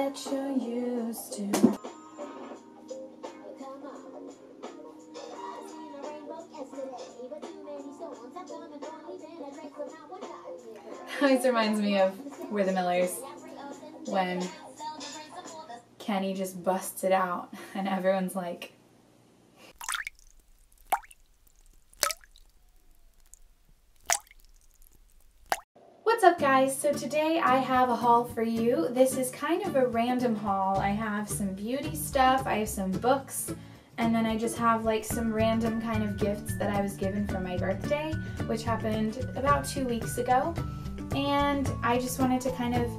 that you're used to. Always reminds me of We're the Millers when Kenny just busts it out and everyone's like, what's up guys? So today I have a haul for you. This is kind of a random haul. I have some beauty stuff, I have some books, and then I just have like some random kind of gifts that I was given for my birthday, which happened about 2 weeks ago. And I just wanted to kind of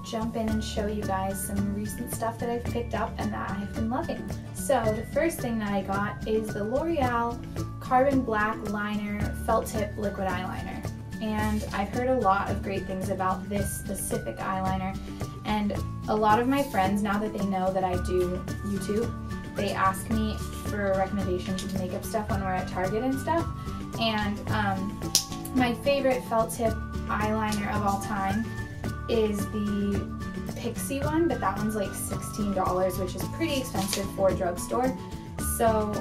jump in and show you guys some recent stuff that I've picked up and that I've been loving. So the first thing that I got is the L'Oreal Carbon Black Liner Felt Tip Liquid Eyeliner. And I've heard a lot of great things about this specific eyeliner, and a lot of my friends, now that they know that I do YouTube, they ask me for recommendations of makeup stuff when we're at Target and stuff. And my favorite felt tip eyeliner of all time is the Pixie one, but that one's like $16, which is pretty expensive for a drugstore. So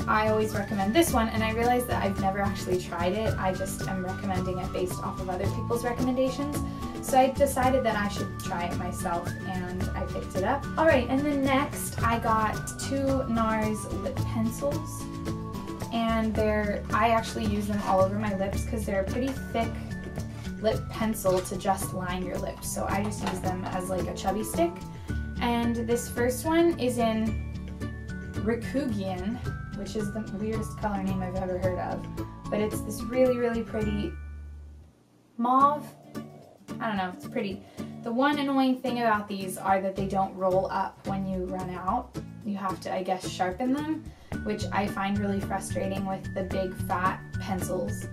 I always recommend this one, and I realized that I've never actually tried it. I just am recommending it based off of other people's recommendations. So I decided that I should try it myself, and I picked it up. Alright, and then next I got two NARS lip pencils, and I actually use them all over my lips because they're a pretty thick lip pencil to just line your lips. So I just use them as like a chubby stick. And this first one is in Rikugian, which is the weirdest color name I've ever heard of. But it's this really, really pretty mauve. I don't know, it's pretty. The one annoying thing about these are that they don't roll up when you run out. You have to, I guess, sharpen them, which I find really frustrating with the big fat pencils.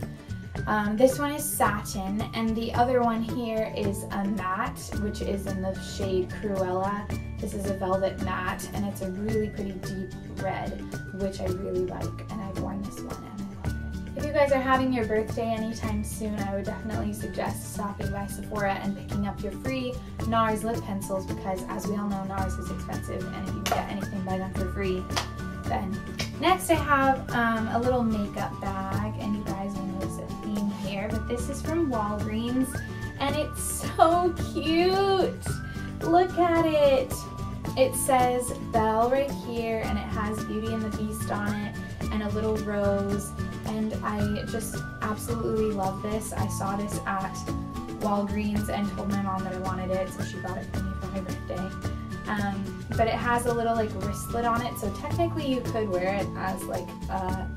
This one is satin, and the other one here is a matte, which is in the shade Cruella. This is a velvet matte, and it's a really pretty deep red, which I really like, and I've worn this one and I love it. If you guys are having your birthday anytime soon, I would definitely suggest stopping by Sephora and picking up your free NARS lip pencils, because as we all know, NARS is expensive, and if you get anything by them for free, then. Next I have a little makeup bag, and you guys will notice a theme here, but this is from Walgreens, and it's so cute! Look at it! It says Belle right here, and it has Beauty and the Beast on it, and a little rose, and I just absolutely love this. I saw this at Walgreens and told my mom that I wanted it, so she got it for me for my birthday. But it has a little like wristlet on it, so technically you could wear it as like a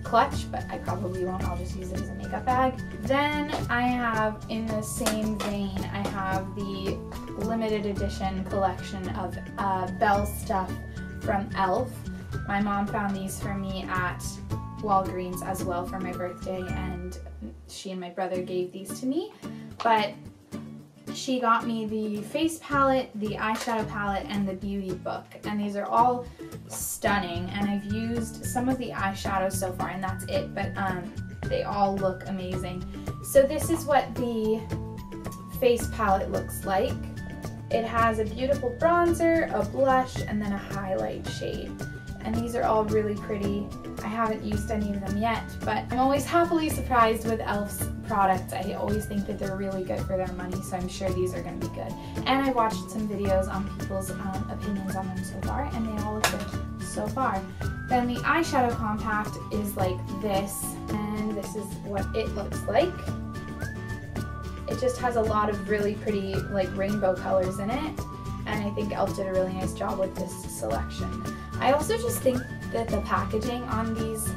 clutch, but I probably won't. I'll just use it as a makeup bag. Then I have, in the same vein, I have the limited edition collection of Belle stuff from e.l.f. My mom found these for me at Walgreens as well for my birthday, and she and my brother gave these to me. But she got me the face palette, the eyeshadow palette, and the beauty book, and these are all stunning, and I've used some of the eyeshadows so far, and that's it, but they all look amazing. So this is what the face palette looks like. It has a beautiful bronzer, a blush, and then a highlight shade, and these are all really pretty. I haven't used any of them yet, but I'm always happily surprised with e.l.f.'s products. I always think that they're really good for their money, so I'm sure these are going to be good. And I watched some videos on people's opinions on them so far, and they all look good so far. Then the eyeshadow compact is like this, and this is what it looks like. It just has a lot of really pretty like rainbow colors in it, and I think e.l.f. did a really nice job with this selection. I also just think that the packaging on these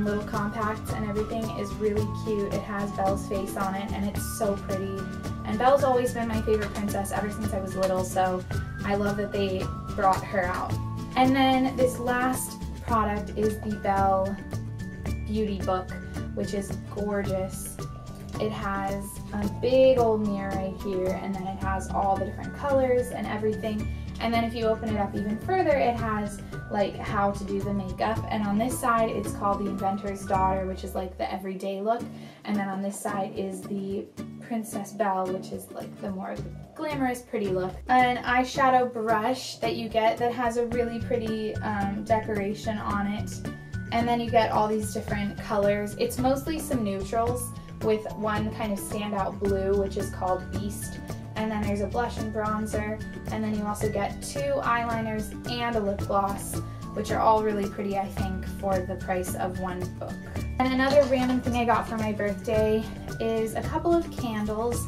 little compacts and everything is really cute. It has Belle's face on it, and it's so pretty. And Belle's always been my favorite princess ever since I was little, so I love that they brought her out. And then this last product is the Belle Beauty Book, which is gorgeous. It has a big old mirror right here, and then it has all the different colors and everything. And then if you open it up even further, it has like how to do the makeup. And on this side, it's called the Inventor's Daughter, which is like the everyday look. And then on this side is the Princess Belle, which is like the more glamorous, pretty look. An eyeshadow brush that you get that has a really pretty decoration on it. And then you get all these different colors. It's mostly some neutrals with one kind of standout blue, which is called Beast. And then there's a blush and bronzer, and then you also get 2 eyeliners and a lip gloss, which are all really pretty, I think, for the price of one book. And another random thing I got for my birthday is a couple of candles.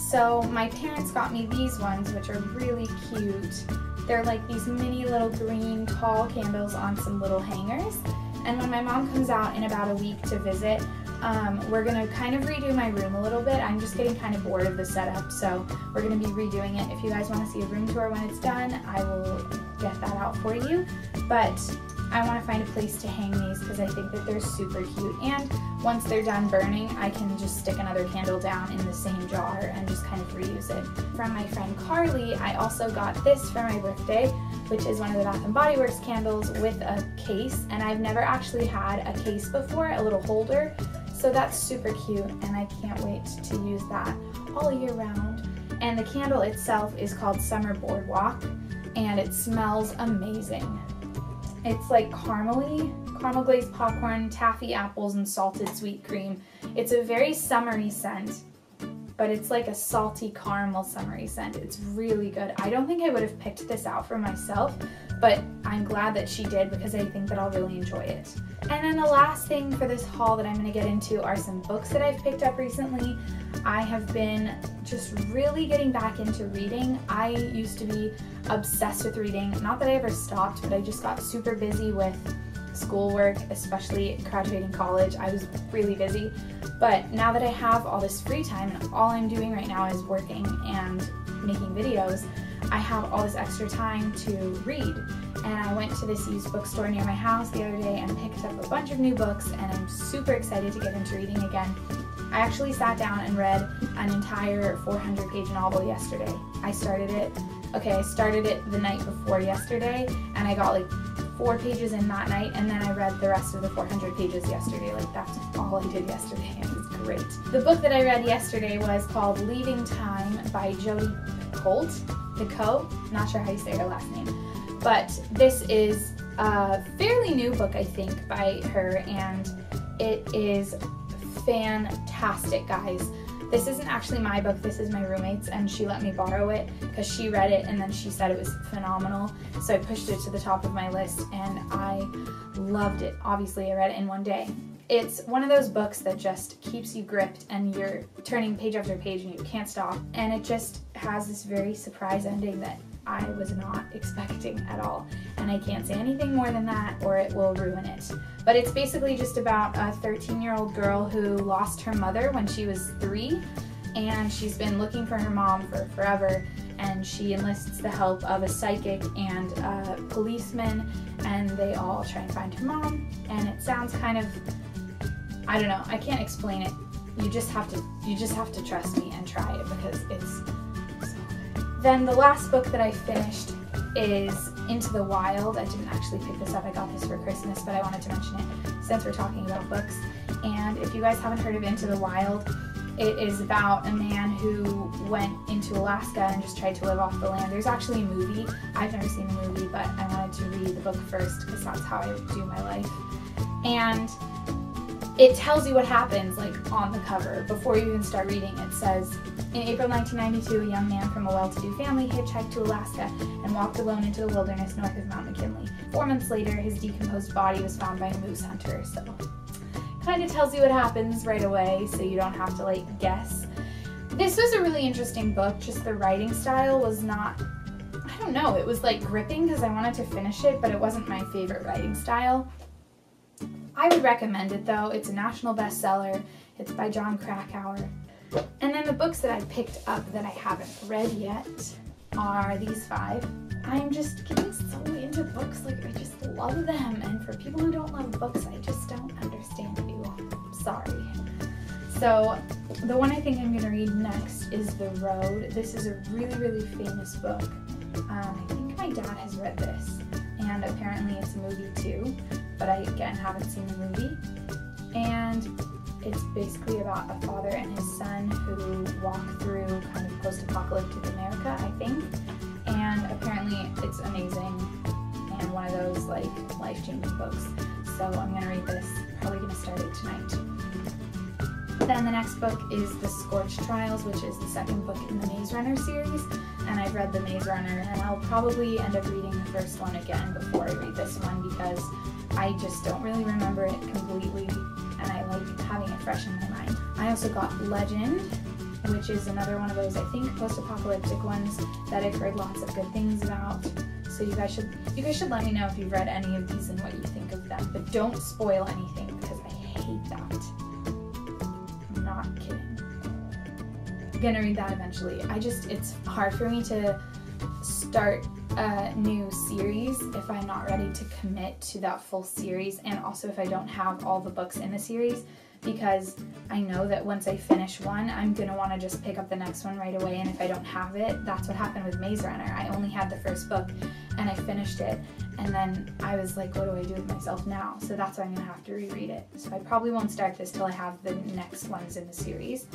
So my parents got me these ones, which are really cute. They're like these mini little green tall candles on some little hangers. And when my mom comes out in about a week to visit, we're gonna kind of redo my room a little bit. I'm just getting kind of bored of the setup, so we're gonna be redoing it. If you guys wanna see a room tour when it's done, I will get that out for you. But I wanna find a place to hang these because I think that they're super cute. And once they're done burning, I can just stick another candle down in the same jar and just kind of reuse it. From my friend Carly, I also got this for my birthday, which is one of the Bath & Body Works candles with a case. And I've never actually had a case before, a little holder. So that's super cute, and I can't wait to use that all year round. And the candle itself is called Summer Boardwalk, and it smells amazing. It's like caramel glazed popcorn, taffy apples, and salted sweet cream. It's a very summery scent, but it's like a salty caramel summery scent. It's really good. I don't think I would have picked this out for myself, but I'm glad that she did because I think that I'll really enjoy it. And then the last thing for this haul that I'm going to get into are some books that I've picked up recently. I have been just really getting back into reading. I used to be obsessed with reading. Not that I ever stopped, but I just got super busy with schoolwork, especially graduating college. I was really busy. But now that I have all this free time and all I'm doing right now is working and making videos, I have all this extra time to read. And I went to this used bookstore near my house the other day and picked up a bunch of new books, and I'm super excited to get into reading again. I actually sat down and read an entire 400-page novel yesterday. I started it the night before yesterday, and I got like 4 pages in that night, and then I read the rest of the 400 pages yesterday. Like, that's all I did yesterday, and it was great. The book that I read yesterday was called Leaving Time by Jodi Picoult. Not sure how you say her last name. But this is a fairly new book, I think, by her, and it is fantastic, guys. This isn't actually my book, this is my roommate's, and she let me borrow it because she read it and then she said it was phenomenal. So I pushed it to the top of my list and I loved it. Obviously, I read it in one day. It's one of those books that just keeps you gripped and you're turning page after page and you can't stop. And it just has this very surprise ending that I was not expecting at all. And I can't say anything more than that or it will ruin it. But it's basically just about a 13-year-old girl who lost her mother when she was 3, and she's been looking for her mom for forever, and she enlists the help of a psychic and a policeman, and they all try and find her mom. And it sounds kind of, I don't know, I can't explain it. You just have to trust me and try it because it's so good. Then the last book that I finished is Into the Wild. I didn't actually pick this up, I got this for Christmas, but I wanted to mention it since we're talking about books. And if you guys haven't heard of Into the Wild, it is about a man who went into Alaska and just tried to live off the land. There's actually a movie. I've never seen the movie, but I wanted to read the book first because that's how I do my life. And it tells you what happens, like, on the cover. Before you even start reading, it says, in April 1992, a young man from a well-to-do family hitchhiked to Alaska and walked alone into the wilderness north of Mount McKinley. 4 months later, his decomposed body was found by a moose hunter, so kind of tells you what happens right away, so you don't have to, like, guess. This was a really interesting book, just the writing style was not, I don't know, it was, like, gripping because I wanted to finish it, but it wasn't my favorite writing style. I would recommend it though. It's a national bestseller. It's by Jon Krakauer. And then the books that I picked up that I haven't read yet are these 5. I'm just getting so into books, like I just love them. And for people who don't love books, I just don't understand you. I'm sorry. So The one I think I'm going to read next is The Road. This is a really, really famous book. I think my dad has read this, and apparently it's a movie too, but I, again, haven't seen the movie. And it's basically about a father and his son who walk through kind of post-apocalyptic America, I think. And apparently it's amazing and one of those like life-changing books. So I'm going to read this, probably going to start it tonight. Then the next book is The Scorched Trials, which is the second book in the Maze Runner series. And I've read the Maze Runner, and I'll probably end up reading the first one again before I read this one because I just don't really remember it completely, and I like having it fresh in my mind. I also got Legend, which is another one of those, I think, post-apocalyptic ones that I've heard lots of good things about. So you guys should let me know if you've read any of these and what you think of them. But don't spoil anything because I hate that. I'm not kidding. I'm gonna read that eventually. It's hard for me to start a new series if I'm not ready to commit to that full series, and also if I don't have all the books in the series, because I know that once I finish one, I'm gonna want to just pick up the next one right away, and if I don't have it, that's what happened with Maze Runner. I only had the first book and I finished it, and then I was like, what do I do with myself now? So that's why I'm gonna have to reread it. So I probably won't start this till I have the next ones in the series.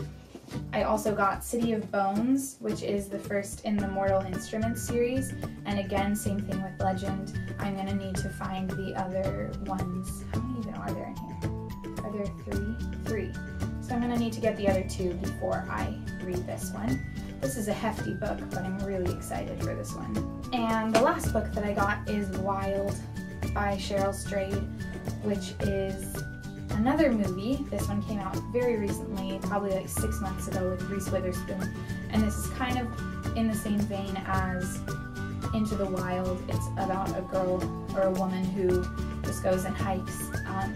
I also got City of Bones, which is the first in the Mortal Instruments series, and again, same thing with Legend. I'm gonna need to find the other ones. How many even are there in here? Are there three? So I'm gonna need to get the other two before I read this one. This is a hefty book, but I'm really excited for this one. And the last book that I got is Wild by Cheryl Strayed, which is another movie. This one came out very recently, probably like 6 months ago, with Reese Witherspoon, and this is kind of in the same vein as Into the Wild. It's about a girl or a woman who just goes and hikes,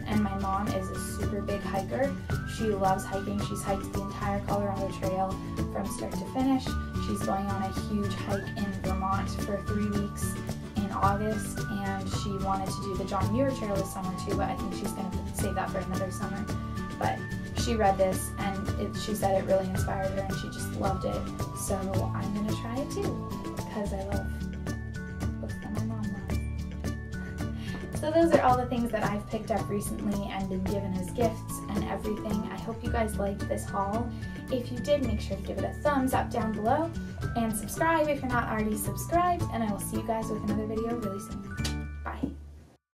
and my mom is a super big hiker. She loves hiking. She's hiked the entire Colorado Trail from start to finish. She's going on a huge hike in Vermont for 3 weeks in August, and she wanted to do the John Muir Trail this summer too, but I think she's going to save that for another summer. But she read this, and she said it really inspired her, and she just loved it. So I'm going to try it too, because I love books that my mom loves. So those are all the things that I've picked up recently and been given as gifts and everything. I hope you guys liked this haul. If you did, make sure to give it a thumbs up down below, and subscribe if you're not already subscribed, and I will see you guys with another video really soon.